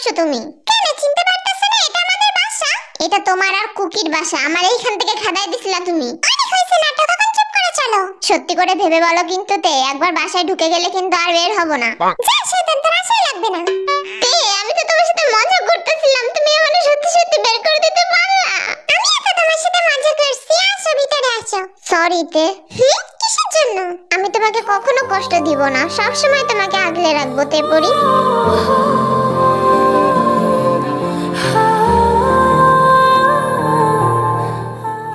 আসছো তুমি? কেন চিনতে পারতেছো না এটা আমাদের বাসা? এটা তোমার আর কুকির বাসা। আমার এইখান থেকে খেদাই দিছিলা তুমি। অনেক হইছে নাটক, এখন চুপ করে চলো। সত্যি করে ভেবে বলো কিন্তু তে, একবার বাসায় ঢুকে গেলে কিন্তু আর বের হব না। যা শয়তান, তোর আশাই লাগবে না। তে, আমি তো তোমার সাথে মজা করতেছিলাম, তুমি আমাকে সত্যি সত্যি বের করে দিতে পারলা? আমিও তো তোমার সাথে মজা করছি। আসো ভিতরে আসো। সরি তে। কিসের জন্য? আমি তোমাকে কখনো কষ্ট দিব না, সব সময় তোমাকে আগলে রাখবো তে পরি।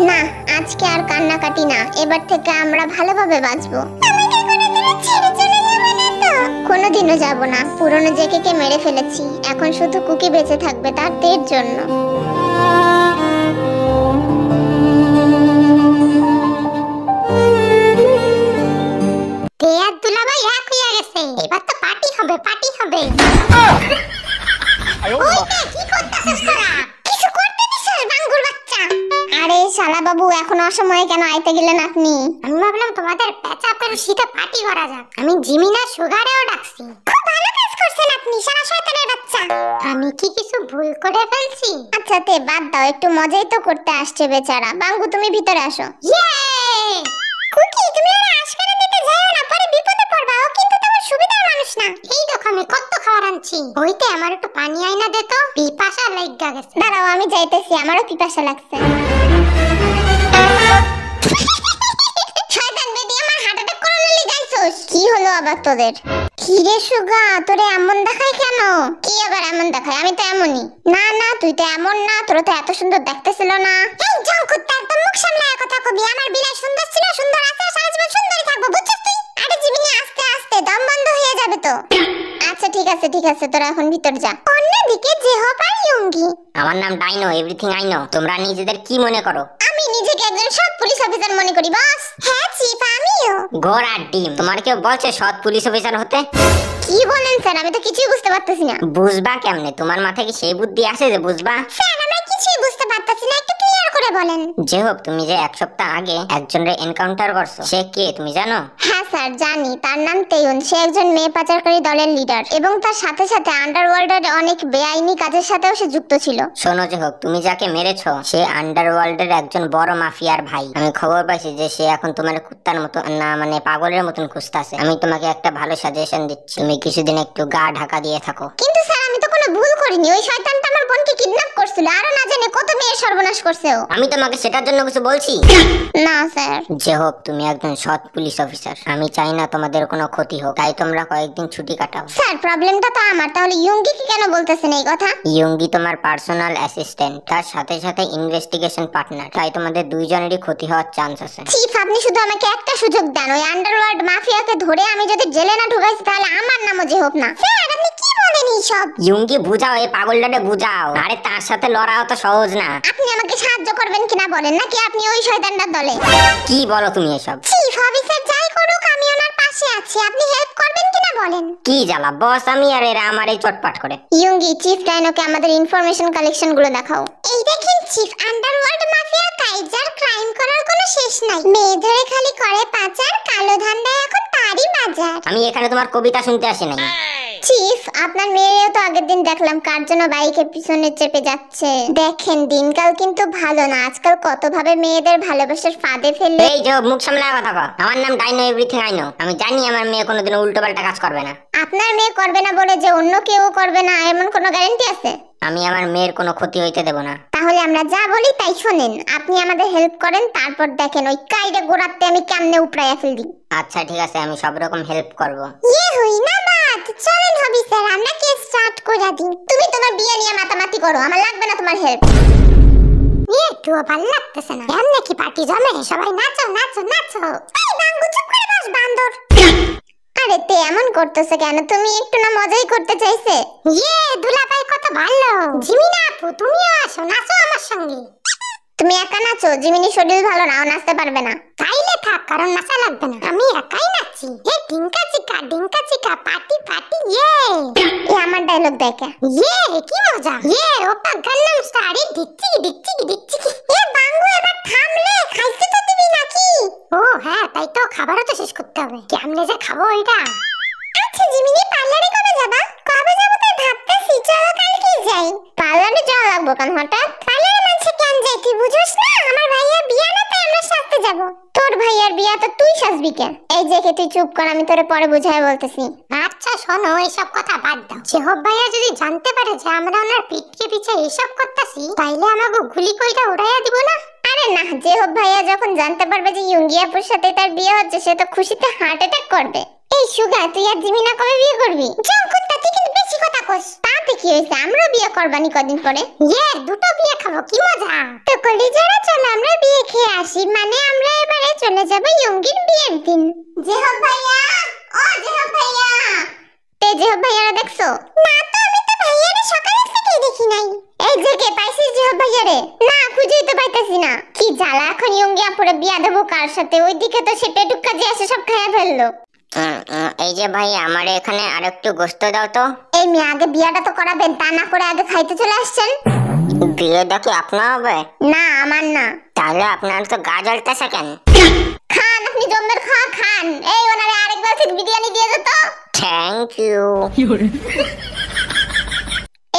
না, আজকে আর কান্নাকাটি না, এবার থেকে আমরা ভালোভাবে বাঁচবো। কোনোদিনও যাব না। পুরনো জেকেকে মেরে ফেলেছি, এখন শুধু কুকি বেঁচে থাকবে তার তের জন্য। তে আর দুলাভাই এক হয়ে গেছে, এবার তো পার্টি হবে, পার্টি হবে। কি করতেছিস তোরা? কিছু করতে দিছিস বাঙ্গুর বাচ্চা? আরে শালা বাবু, এখন অসময়ে কেন আইতে গেলেন আপনি? আমি ভাবলাম তোমাদের প্যাচাপের শীতে পার্টি করা যাক। আমি জিমিনা সুগারেও ডাকছি। খুব ভালো কাজ করছেন আপনি, শালা শয়তানের বাচ্চা। আমি কি কিছু ভুল করে ফেলছি? আচ্ছা তে বাদ দাও, একটু মজাই তো করতে আসছে বেচারা। বাঙ্গু তুমি ভিতরে আসো। কুকি, তুমি ওরা আশকারা দিতে যাও না, পরে বিপদে পড়বা। ও কিন্তু তোমার সুবিধার মানুষ না। এই দেখো আমি কত খাবার আনছি। ওইতে আমার একটু পানি আইনা দে তো, পিপাসা লাগা গেছে। দাঁড়াও আমি যাইতেছি, আমারও পিপাসা লাগছে। শয়তান বেটি, আমার হার্ট অ্যাটাক করলে গাইছস। কি হলো আবার তোদের? কি রে সুগা, তোরে এমন দেখায় কেন? কি আবার এমন দেখায়? আমি তো এমনই। না না, তুই তো এমন না, তোর তো এত সুন্দর দেখতেছিল না। এই জঙ্কুত্তা, একদম মুখ সামলায় কথা কবি। আমার বিলাই সুন্দর ছিল, সুন্দর আছে, সারা জীবন সুন্দরই থাকবো, বুঝছিস তুই? আরে জিমিনি, আস্তে আস্তে, দম বন্ধ হয়ে যাবে তো। আচ্ছা ঠিক আছে ঠিক আছে, তোরা এখন ভিতর যা। অন্যদিকে জেহপ আর ইয়ঙ্গি। আমার নাম ডাইনো, এভরিথিং আই নো। তোমরা নিজেদের কি মনে করো? আমি নিজেকে একজন সৎ পুলিশ অফিসার মনে করি বস। হ্যাঁ চিফ, আমিও। ঘোড়া ডিম, তোমার কেউ বলছে সৎ পুলিশ অফিসার হতে? কি বলেন স্যার? আমি তো কিছুই বুঝতে পারতেছি না। বুঝবা কেমনে? তোমার মাথায় কি সেই বুদ্ধি আছে যে বুঝবা? স্যার আমরা কিছুই বুঝতে পারতেছি না, একটু ক্লিয়ার করে বলেন। যে হোক, তুমি যে এক সপ্তাহ আগে একজনের এনকাউন্টার করছো, সে কে তুমি জানো? হ্যাঁ স্যার জানি, তার নাম তেয়ুন। সে একজন মেয়ে পাচারকারী দলের লিডার, এবং তার সাথে সাথে আন্ডারওয়ার্ল্ডের অনেক বেআইনি কাজের সাথেও সে যুক্ত ছিল। শোনো যে হোক, তুমি যাকে মেরেছো সে আন্ডারওয়ার্ল্ডের একজন বড় মাফিয়ার ভাই। আমি খবর পাইছি যে সে এখন তোমার কুত্তার মতো না, মানে পাগলের মতন খুঁজতাছে। আমি তোমাকে একটা ভালো সাজেশন দিচ্ছি, তুমি কিছুদিন একটু গা ঢাকা দিয়ে থাকো। কিন্তু স্যার আমি তো কোনো ভুল করিনি। ওই শয়তানটা আমার বোনকে কিডন্যাপ করছিল, আরো না জানি কত মেয়ের সর্বনাশ করছে ও। আমি তোমাকে সেটার জন্য কিছু বলছি না স্যার। যে হোক, তুমি একজন সৎ পুলিশ অফিসার, আমি চাই না তোমাদের কোনো ক্ষতি হোক, তাই তোমরা কয়েকদিন ছুটি কাটাও। স্যার প্রবলেমটা তো আমার, তাহলে ইয়ঙ্গি কি কেন বলতেছেন এই কথা? ইয়ঙ্গি তোমার পার্সোনাল অ্যাসিস্ট্যান্ট, তার সাথে সাথে ইনভেস্টিগেশন পার্টনার, তাই তোমাদের দুইজনেরই ক্ষতি হওয়ার চান্স আছে। চিফ আপনি শুধু আমাকে একটা সুযোগ দেন। ওই আন্ডারওয়ার্ল্ড মাফিয়াকে ধরে আমি যদি জেলে না ঢুকাইছি তাহলে আমার নামও জেহপ না। স্যার আপনি কি বলেন এইসব? ইয়ঙ্গি বুঝাও, এই পাগলটাকে বুঝাও। আরে তার সাথে লড়াও তো সহজ না। আপনি আমাকে সাহায্য করবেন কিনা বলেন, নাকি আপনি ওই শয়তানটার দলে? কি বলো তুমি এসব? চিফ অফিসার যাই করুক আমি ওনার পাশে আছি, আপনি হেল্প করবেন কিনা বলেন? কি জ্বালা বস, আমি আর এরা আমার এই চটপাট করে। ইয়ঙ্গি, চিফ ডাইনোকে আমাদের ইনফরমেশন কালেকশন গুলো দেখাও। এই দেখেন chief, underworld mafia Kaiser crime করার কোনো শেষ নাই। মেয়ে ধরে খালি করে পাচার, কালো ধান্দায় এখন তারই বাজার। আমি এখানে তোমার কবিতা শুনতে আসি নাই। চিফ আপনার মেয়েও তো আগের দিন দেখলাম কার জন্য বাইকের পিছনে চেপে যাচ্ছে। দেখেন দিনকাল কিন্তু ভালো না, আজকাল কত ভাবে মেয়েদের ভালোবাসার ফাঁদে ফেলে। এই যে মুখ সামলায় কথা কও। আমার নাম ডাইনো, এভরিথিং আই নো। আমি জানি আমার মেয়ে কোনোদিন উল্টোপাল্টা কাজ করবে না। আপনার মেয়ে করবে না বলে যে অন্য কেউ করবে না এমন কোনো গ্যারান্টি আছে? আমি আমার মেয়ের কোনো ক্ষতি হইতে দেব না। তাহলে আমরা যা বলি তাই শোনেন। আপনি আমাদের হেল্প করেন, তারপর দেখেন ওই কাইরে গোড়াতে আমি কেমনে উপড়াইয়া ফেল দিই। আচ্ছা ঠিক আছে, আমি সব রকম হেল্প করব। ইয়ে হই না বাত, চলেন হবি স্যার আমরা কেস স্টার্ট করে দিই। তুমি তোমার বিয়ে নিয়ে মাতামাতি করো, আমার লাগবে না তোমার হেল্প। একটু ভালো লাগতেছে না। এমনি কি পার্টি জমে? সবাই নাচো নাচো নাচো। এই বাঙ্গু চুপ করে বস বান্দর। আরে তে এমন করতেছে কেন? তুমি একটু না মজাই করতে চাইছে। ইয়ে দুলাভাই কত ভালো। জিমিনা আপু তুমিও আসো, নাচো আমার সঙ্গে। তুমি একা নাচো, জিমিনি শরীর ভালো না, ও নাচতে পারবে না। তাইলে থাক, কারণ নাচা লাগবে না, আমি একাই নাচি। হে ডিঙ্কা চিকা পার্টি পার্টি ইয়ে। এ আমার ডায়লগ দেখে ইয়ে কি মজা। ইয়ে ওপা গান্নাম স্টাইল দিচ্ছি। এ বাঙ্গু এবার থাম রে, খাইতে তো দিবি নাকি? ও হ্যাঁ তাই তো, খাবারও তো শেষ করতে হবে। কেমনে যে খাবো এটা? আচ্ছা জিমিনি পার্লারে কবে যাবা? কবে যাবো তাই ভাবতেছি, চলো কালকে চুপ কর, আমি তোরে পরে বুঝায় বলতেছি। আচ্ছা শোনো, এইসব কথা বাদ দাও। জেহব ভাইয়া যদি জানতে পারে যে আমরা ওনার পিঠে পিছে এইসব করতেছি, তাইলে আমাকে গুলি কইরা উড়াইয়া দিব না? আরে না, জেহব ভাইয়া যখন জানতে পারবে যে ইয়ুঙ্গি আপুর সাথে তার বিয়ে হচ্ছে, সে তো খুশিতে হার্ট অ্যাটাক করবে। এই সুগা, তুই আর জিমিনা কবে বিয়ে করবি? জঙ্কুত্তা, তুই কিন্তু বেশি কথা কস। তাতে কি হইছে, আমরা বিয়ে করবানি কদিন পরে। দুটো বিয়ে খাবো, কি মজা। তো কলিজারা, চলো আমরা বিয়ে খেয়ে আসি। মানে আমরা এবারে চলে যাব ইয়ুঙ্গির বিয়ের দিন। জেহব ভাইয়া, ও জেহব ভাইয়া। জেহব ভাইয়ারা দেখছো? না তো, আমি তো ভাইয়ারে সকালে থেকেই দেখি নাই। এই যে কে পাইছিস জেহব ভাইয়ারে? না, খুঁজেই তো পাইতাছি না। কি জ্বালা, এখন ইয়ুঙ্গি আপুরে বিয়া দেবো কার সাথে? ওইদিকে তো সে পেটুক্কা যে আসে সব খাইয়া ফেললো। এই যে ভাই, আমার এখানে আরেকটু গোশত দাও তো। এই মেয়ে, আগে বিয়াটা তো করাবেন, তা না করে আগে খাইতে চলে আসছেন। বিয়েটা কি আপনার হবে? না, আমার না। তাহলে আপনার তো গা জ্বলতেছে কেন? খান, আপনি জম্মের খাওয়া খান। এই ওনারে আরেকবার ঠিক বিরিয়ানি দিয়ে যেত। Thank you.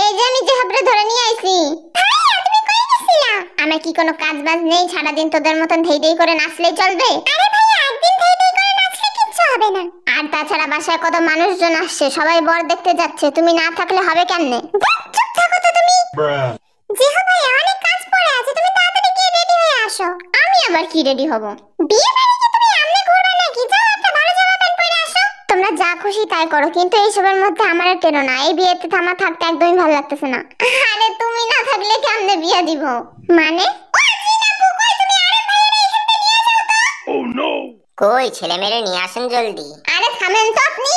এই যে আমি জেহাবরে ধরে নিয়ে আইছি। ভাইয়া, তুমি কই গেছিলা? আমার কি কোনো কাজ বাজ নেই? সারা দিন তোদের মতন ধেই ধেই করে নাচলেই চলবে? আরে ভাইয়া, একদিন ধেই ধেই করে নাচলে কিচ্ছু হবে না। আর তাছাড়া বাসায় কত মানুষজন আসছে, সবাই বর দেখতে যাচ্ছে, তুমি না থাকলে হবে কেমনে? চুপ থাকো তো তুমি। জেহাব ভাইয়া, অনেক কাজ পড়ে আছে, তুমি তাড়াতাড়ি গিয়ে রেডি হয়ে আসো। আমি আবার কি রেডি হব? বিয়ে বাড়ি কি তুমি আমনে ঘুরবে নাকি? যাও, একটা ভালো জামা প্যান্ট পরে আসো। তোমরা যা খুশি তাই করো, কিন্তু এইসবের মধ্যে আমার আর টেনো না। এই বিয়েতে থামা থাকতে একদমই ভালো লাগতেছে না। আরে তুমি না থাকলে কেমনে বিয়ে দিব? মানে কই ছেলে মেরে নিয়ে আসেন জলদি। আরে থামেন তো আপনি।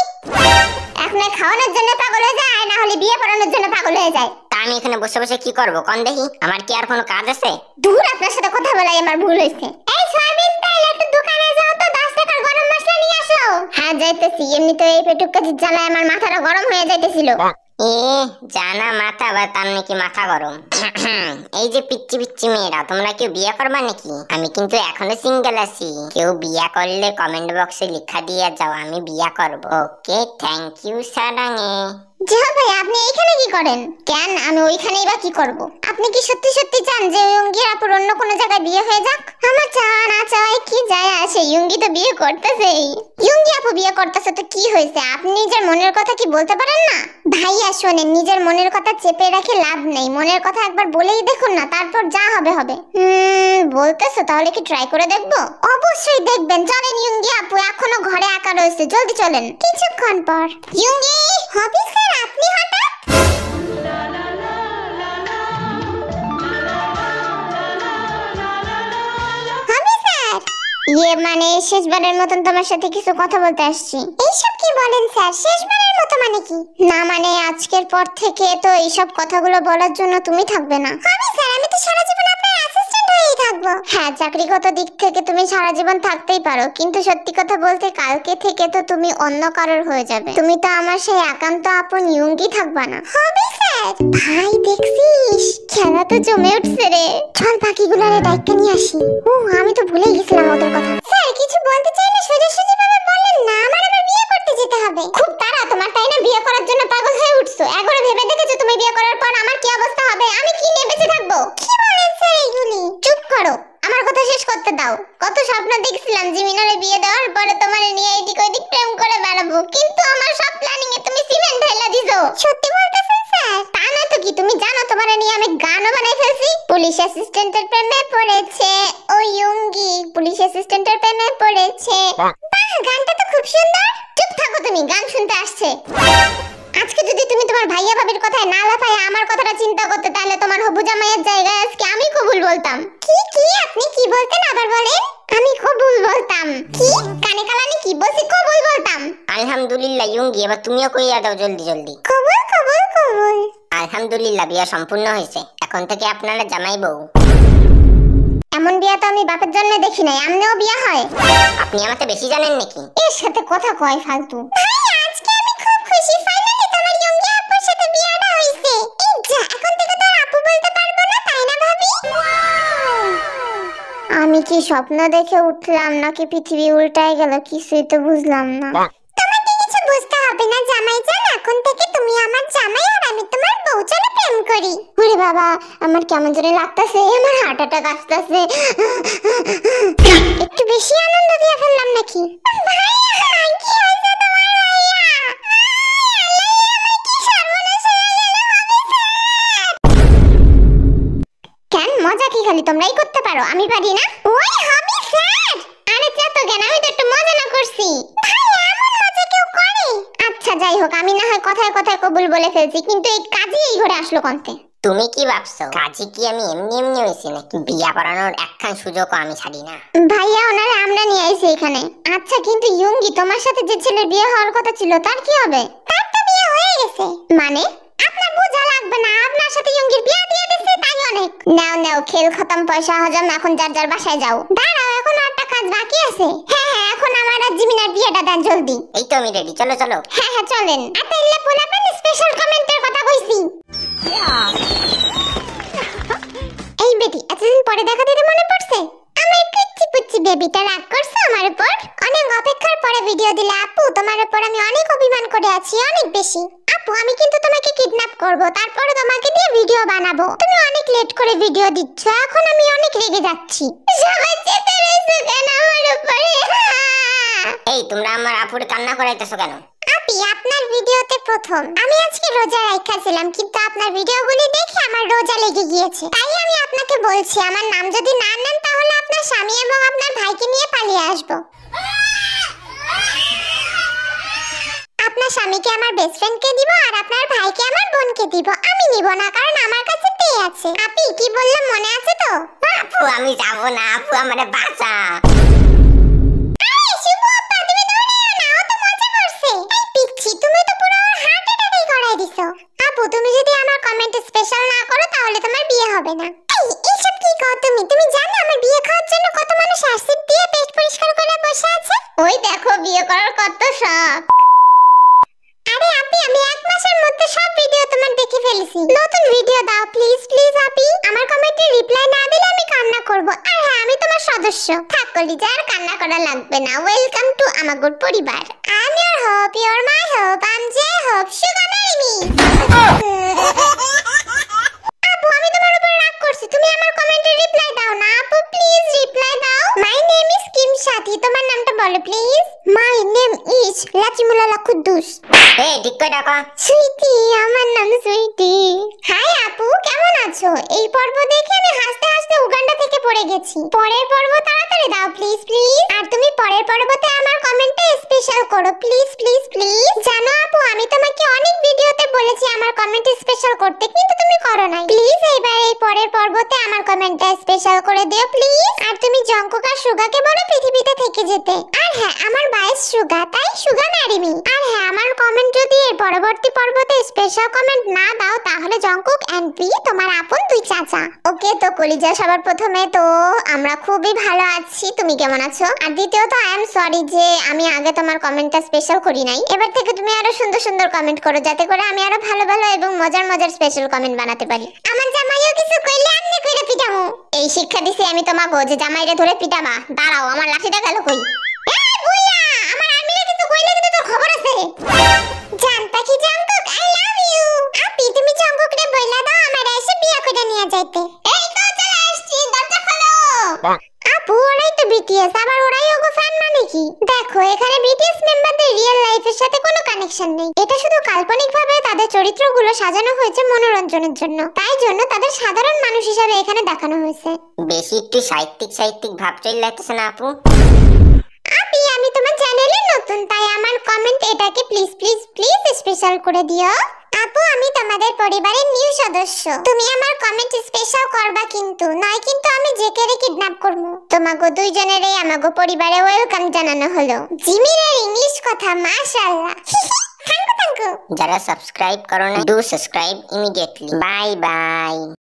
এখন খাওয়ানোর জন্য পাগল হয়ে যায়, আর না হলে বিয়ে পড়ানোর জন্য পাগল হয়ে যায়। তা আমি এখানে বসে বসে কি করব কোন দেখি? আমার কি আর কোনো কাজ আছে? দূর, আপনার সাথে কথা বলাই আমার ভুল হয়েছে। এই সয়াবিন তেল, একটু দোকানে যাও তো, 10 টাকার গরম মশলা নিয়ে আসো। হ্যাঁ যাইতেছি। এমনি তো এই পেটুক কাজির জ্বালায় আমার মাথাটা গরম হয়ে যাইতেছিল। এ জানা মাথা, বা তার নাকি মাথা গরম। এই যে পিচ্চি পিচ্চি মেয়েরা, তোমরা কেউ বিয়ে করবা নাকি? আমি কিন্তু এখনো সিঙ্গেল আছি। কেউ বিয়ে করলে কমেন্ট বক্সে লেখা দিয়ে যাও, আমি বিয়ে করব। ওকে, থ্যাংক ইউ সারাঙে। জেহাব ভাই, আপনি এইখানে কি করেন? কেন, আমি ওইখানেই বা কি করব? আপনি কি সত্যি সত্যি চান যে ইয়ুঙ্গির আপুর অন্য কোনো জায়গায় বিয়ে হয়ে যাক? আমার চাওয়া না চাওয়ায় কি যায় আসে? ইয়ুঙ্গি তো বিয়ে করতেছেই। ইয়ুঙ্গি আপু বিয়ে করতেছে তো কি হয়েছে? আপনি নিজের মনের কথা কি বলতে পারেন না? ভাইয়া শোনেন, নিজের মনের কথা চেপে রেখে লাভ নেই। মনের কথা একবার বলেই দেখুন না, তারপর যা হবে হবে। বলতেছো, তাহলে কি ট্রাই করে দেখবো? অবশ্যই দেখবেন। চলেন ইয়ুঙ্গি আপু, এখনো ঘরে একা রয়েছে, জলদি চলেন। কিছুক্ষণ পর। ইয়ুঙ্গি, হবি স্যার আপনি হঠাৎ? হবি স্যার, মানে শেষবারের মতন তোমার সাথে কিছু কথা বলতে আসছি। এইসব কি বলেন স্যার? শেষবারের মতো মানে কি? না মানে আজকের পর থেকে তো এইসব কথাগুলো বলার জন্য তুমি থাকবে না। হবি স্যার, আমি তো সারা জীবন আপনার অ্যাসিস্ট্যান্ট হয়েই থাকবো। হ্যাঁ, চাকরিগত দিক থেকে তুমি সারা জীবন থাকতেই পারো, কিন্তু সত্যি কথা বলতে কালকে থেকে তো তুমি অন্য কারোর হয়ে যাবে। তুমি তো আমার সেই একান্ত আপন ইয়ুঙ্গি থাকবা না। হবি স্যার। ভাই দেখছিস, খেলা তো জমে উঠছে রে। চল বাকিগুলোরে দায়িত্ব নিয়ে আসি। আমি তো ভুলেই গেছিলাম ওদের কথা। স্যার, কিছু বলতে চাইলে সোজাসুজি ভাবে বলেন না, আমার আবার বিয়ে করতে যেতে হবে। খুব তাড়া তোমার, তাই না? বিয়ে করার জন্য পাগল হয়ে উঠছো। একবার ভেবে দেখেছো তুমি বিয়ে করার পর আমার কি অবস্থা হবে? আমি কি নিয়ে বেঁচে থাকবো? কি বলেন স্যার এইগুলি? চুপ করো, আমার কথা শেষ করতে দাও। কত স্বপ্ন দেখছিলাম জিমিনারে বিয়ে দেওয়ার পরে তোমারে নিয়ে এদিক ওইদিক প্রেম করে বেড়াবো, কিন্তু আমার সব প্ল্যানিং এ তুমি সিমেন্ট ঢেলে দিছো। সত্যি বলতেছেন স্যার? তা না তো কি, তুমি জানো তোমারে নিয়ে আমি গানও বানাই ফেলছি। পুলিশ অ্যাসিস্ট্যান্টের প্রেমে পড়েছে ও ইয়ুঙ্গি, পুলিশ অ্যাসিস্ট্যান্টের প্রেমে পড়েছে। বাহ, গানটা তো খুব সুন্দর। চুপ থাকো তুমি, গান শুনতে আসছে। আজকে যদি তুমি তোমার ভাইয়া ভাবির কথায় না লাফায় আমার কথাটা চিন্তা করতে, তাহলে তোমার হবু জামাইয়ের জায়গায় আজকে আমি কবুল বলতাম। কি কি আপনি কি বলতেন আবার বলেন? আমি কবুল বলতাম। কি কানে কালানি কি বলছি? কবুল বলতাম। আলহামদুলিল্লাহ ইয়ুঙ্গি, এবার তুমিও কইয়া দাও জলদি জলদি। কবুল কবুল কবুল। আলহামদুলিল্লাহ, বিয়ে সম্পূর্ণ হয়েছে। এখন থেকে আপনারা জামাই বউ। এমন বিয়া তো আমি বাপের জন্মে দেখি নাই। আমনেও বিয়া হয়? আপনি আমাকে বেশি জানেন নাকি? এর সাথে কথা কয় ফালতু। ভাই আজকে আমি খুব খুশি, ফাইনালি তোমার ইয়ুঙ্গি আপুর সাথে বিয়াটা হইছে। এই যা, এখন থেকে তো আর আপু বলতে পারবো না, তাই না ভাবি? আমি কি স্বপ্ন দেখে উঠলাম নাকি পৃথিবী উল্টায় গেল, কিছুই তো বুঝলাম না। তোমাকে কিছু বুঝতে হবে না জামাই জান, এখন থেকে তুমি আমার জামাই আর আমি তোমার বউ। চলো প্রেম করি। ওরে বাবা। বাবা আমার কেমন জানি লাগতেছে, আমার হার্ট অ্যাটাক আসতেছে। একটু বেশি আনন্দ দিয়ে ফেললাম নাকি? ভাইয়া কি হয়েছে তোমার ভাইয়া? কেন মজা কি খালি তোমরাই করতে পারো, আমি পারি না? ওই হবি স্যার। আরে চেতো কেন, আমি তো একটু মজা না করছি। ভাইয়া এমন মজা কেউ করে? আচ্ছা যাই হোক, আমি না হয় কথায় কথায় কবুল বলে ফেলছি, কিন্তু এই কাজই এই ঘরে আসলো কোনতে? তুমি কি ভাবছো কাজী কি আমি এমনি এমনি হইছি নাকি? বিয়া পড়ানোর একখান সুযোগও আমি ছাড়ি না। ভাইয়া ওনারে আমরা নিয়ে আইছি এখানে। আচ্ছা কিন্তু ইয়ঙ্গি, তোমার সাথে যে ছেলের বিয়ে হওয়ার কথা ছিল তার কি হবে? তার তো বিয়ে হয়ে গেছে। মানে? আপনার বোঝা লাগবে না, আপনার সাথে ইয়ঙ্গির বিয়ে দিয়ে দিছে তাই অনেক। নাও নাও, খেল খতম, পয়সা হজম, এখন যার যার বাসায় যাও। দাঁড়াও, এখন একটা কাজ বাকি আছে। হ্যাঁ হ্যাঁ, এখন আমার আর জিমিনার বিয়েটা দেন জলদি। এই তো আমি রেডি, চলো চলো। হ্যাঁ হ্যাঁ চলেন। আতাইল্লা পোলাপেন স্পেশাল কমেন্টের কথা কইছি। এই বেটি, এতদিন পরে দেখা দিতে মনে পড়ছে? আমার কুচ্চি পুচ্চি বেবিটা রাগ করছে আমার উপর? অনেক অপেক্ষার পরে ভিডিও দিলে আপু, তোমার উপর আমি অনেক অভিমান করে আছি, অনেক বেশি। আপু আমি কিন্তু তোমাকে কিডন্যাপ করব, তারপরে তোমাকে দিয়ে ভিডিও বানাবো। তুমি অনেক লেট করে ভিডিও দিচ্ছ, এখন আমি অনেক রেগে যাচ্ছি। সবাই চেতে রইছো কেন আমার উপরে? এই তোমরা আমার আপুর কান্না করাইতেছো কেন? আপি আপনার ভিডিওতে প্রথম আমি আজকে রোজা রাখাছিলাম, কিন্তু আপনার ভিডিওগুলি দেখে আমার রোজা লেগে গিয়েছে। তাই আমি আপনাকে বলছি, আমার নাম যদি না নেন তাহলে আপনার স্বামী এবং আপনার ভাইকে নিয়ে পালিয়ে আসবো। আপনার স্বামীকে আমার বেস্ট ফ্রেন্ডকে দিব, আর আপনার ভাইকে আমার বোনকে দিব। আমি নিব না, কারণ আমার কাছে পেয়ে আছে। আপি কি বললাম মনে আছে তো? আপু আমি যাব না, আপু আমারে বাঁচা। আরে শুভ আপা, তুমি দৌড়াও না, ও তো মজা করছে। এই পিচ্ছি, তুমি তো পুরো আমার হার্ট অ্যাটাকই করাই দিছো। আপু তুমি যদি আমার কমেন্ট স্পেশাল না করো তাহলে তোমার বিয়ে হবে না। এই এসব কি কও তুমি? তুমি জানো আমার বিয়ে খাওয়ার জন্য কত মানুষ অ্যাসিড দিয়ে পেট পরিষ্কার করে বসে আছে? ওই দেখো বিয়ে করার কত শখ। আরে আপি, আমি এক মাসের মধ্যে সব ভিডিও তোমার দেখে ফেলেছি। নতুন ভিডিও দাও প্লিজ প্লিজ আপি। আমার কমেন্টে রিপ্লাই না দিলে আমি কান্না করব। আর হ্যাঁ, আমি তোমার সদস্য। থাক কলিজা, আর কান্না করা লাগবে না। ওয়েলকাম টু আমাগর পরিবার। I am your hope, your my hope, I am J hope, Suga marry me. আপু আমি তোমার উপর রাগ করছি, তুমি আমার কমেন্টে রিপ্লাই দাও না। আপু প্লিজ রিপ্লাই দাও। মাই নেম ইজ কিম সাথী, তোমার নামটা বলো প্লিজ। মাই নেম ইজ লাচিমুলালা কুদ্দুস। এই ঠিক করে ডাকা। সুইটি, আমার নাম সুইটি। হাই আপু, কেমন আছো? এই পর্ব দেখে আমি হাসতে হাসতে উগান্ডা থেকে পড়ে গেছি। পরের পর্ব তাড়াতাড়ি দাও প্লিজ প্লিজ। আর তুমি পরের পর্বতে আমার কমেন্টে স্পেশাল করো প্লিজ প্লিজ প্লিজ। জানো আপু, আমি তোমাকে অনেক ভিডিওতে বলেছি আমার কমেন্ট স্পেশাল করতে, কিন্তু তুমি করো নাই। প্লিজ এইবার এই পরের পর্বতে আমার কমেন্টটা স্পেশাল করে দিও প্লিজ। আর তুমি জঙ্কুক আর সুগাকে বলো পৃথিবীতে থেকে যেতে। আর হ্যাঁ, আমার বয়স সুগা, তাই সুগা ম্যারি মি। আর হ্যাঁ, আমার কমেন্ট যদি এর পরবর্তী পর্বতে স্পেশাল কমেন্ট না দাও তাহলে জঙ্কুক এন্ড পি তোমার আপন দুই চাচা। ওকে তো কলিজা, সবার প্রথমে তো আমরা খুবই ভালো আছি, তুমি কেমন আছো? আর দ্বিতীয়ত আই এম সরি যে আমি আগে তোমার কমেন্টটা স্পেশাল করি নাই। এবার থেকে তুমি আরো সুন্দর সুন্দর কমেন্ট করো, যাতে করে আমি আরো ভালো ভালো এবং মজার মজার স্পেশাল কমেন্ট বানাতে পারি। আমার জামাইও কিছু কইলে আমনে কইরা পিটামু। এই শিক্ষা দিছি আমি তোমাকে যে জামাইরে ধরে পিটাবা। দাঁড়াও, আমার লাঠিটা গেল কই? এই বুইয়া, আমার আর্মিরা কিছু কইলে কিন্তু তোর খবর আছে। জানতা কি জঙ্কুক, আই লাভ ইউ। আপি তুমি জঙ্কুকরে বইলা দাও আমার এসে বিয়া কইরা নিয়ে যাইতে। এই তো চলে আসছি, দরজা খোলো। আপু ওরাই তো বিটিএস, আবার ওরাই ওগো ফ্যান মানে কি? দেখো এখানে বিটিএস মেম্বারদের রিয়েল লাইফের সাথে কোনো কানেকশন নেই। এটা শুধু কাল্পনিকভাবে তাদের চরিত্রগুলো সাজানো হয়েছে মনোরঞ্জনের জন্য। তাই জন্য তাদের সাধারণ মানুষ হিসেবে এখানে দেখানো হয়েছে। বেশি একটু সাহিত্যিক সাহিত্যিক ভাব চলে লাগতেছে না আপু? আপি আমি তোমার চ্যানেলে নতুন, তাই আমার কমেন্ট এটাকে প্লিজ প্লিজ প্লিজ স্পেশাল করে দিও। আপু আমি তোমাদের পরিবারের নিউ সদস্য, তুমি আমার কমেন্ট স্পেশাল করবা, কিন্তু নয় কিন্তু আমি জেকেরে কিডন্যাপ করব। তোমাগো দুইজনেরই আমাগো পরিবারে ওয়েলকাম জানানো হলো। জিমিনের ইংলিশ কথা মাশাআল্লাহ। Thank you. যারা সাবস্ক্রাইব করো না, do subscribe immediately. Bye bye.